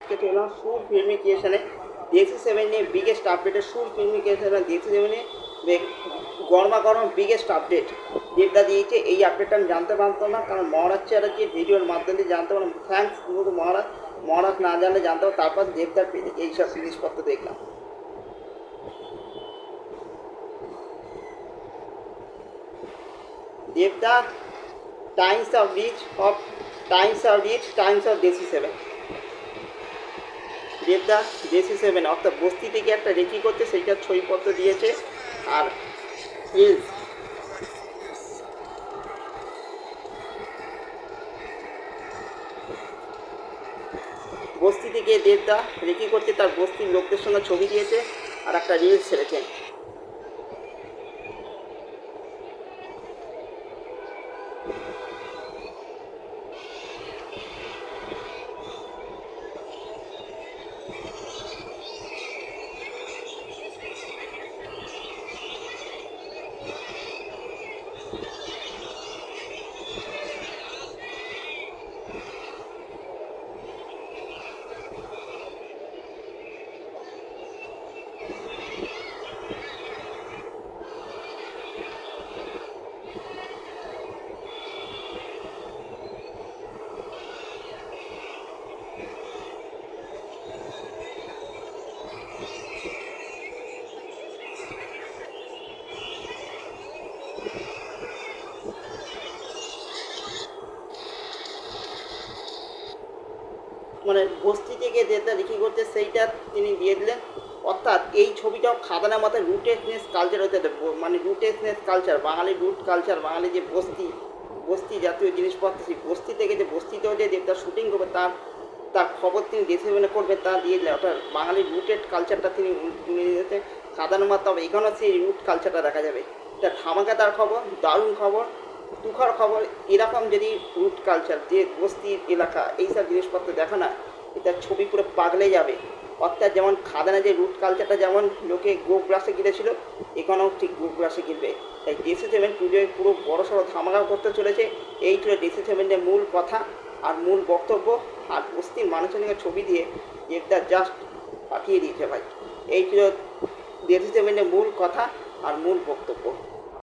আজকে চললাম সুর ফিল্মি ক্রিয়েশনে DSC 7 নিয়ে বিগেস্ট আপডেটের সুর ফিল্মি ক্রিয়েশন DSC 7 নিয়ে গরমা গরম বিগেস্ট আপডেট যেটা দিয়েছে। এই আপডেটটা আমি জানতে পারতাম না, কারণ মহারাজ চ্যাটার্জি ভিডিওর মাধ্যমে জানতে পারলাম। থ্যাংকস কিন্তু মহারাজ না জানলে জানতে পারো। তারপর দেবদার এইসব জিনিসপত্র দেখলাম। দেবদা টাইমস অফ DSC 7। দেবদা DSC 7 অর্থাৎ বস্তি থেকে একটা রেকি করছে, সেইটার ছবিপত্র দিয়েছে। আর বস্তি থেকে দেবদা রেকি করছে, তার বস্তির লোকদের সঙ্গে ছবি দিয়েছে আর একটা রিলস ছেড়েছেন। মানে বস্তি থেকে যেটা রেকি করছে সেইটা তিনি দিয়ে দিলেন। অর্থাৎ এই ছবিটাও খাদানের মাথায় রুটেডনেস কালচার হতে দেবে, মানে রুটেডনেস কালচার, বাঙালি রুট কালচার, বাঙালি যে বস্তি জাতীয় জিনিসপত্র, সেই বস্তি থেকে যে বস্তিতেও যে দেবতা শুটিং করবে তার খবর তিনি DSC 7 করবে, তা দিয়ে দিলেন। অর্থাৎ বাঙালির রুটেড কালচারটা তিনি নিয়ে যেতে খাদানের মাথা হবে, এখানেও সেই রুট কালচারটা দেখা যাবে। এটা ধামাকাদার খবর, দারুণ খবর, তুখার খবর। এরকম যদি রুট কালচার, যে বস্তির এলাকা, এইসব জিনিসপত্র দেখো না, এটা ছবি পুরো পাগলে যাবে। অর্থাৎ যেমন খাদানা যে রুট কালচারটা যেমন লোকে গোগ্রাসে গিলেছিল, এখানেও ঠিক গোগ্রাসে গিলবে। তাই DSC 7 পুজোয় পুরো বড় সড়ো ধামাকা করতে চলেছে। এই ছিল DSC 7 মূল কথা আর মূল বক্তব্য। আর বস্তির মানুষের নিয়ে ছবি দিয়ে একটা জাস্ট পাঠিয়ে দিয়েছে ভাই। এই ছিল DSC 7 মূল কথা আর মূল বক্তব্য।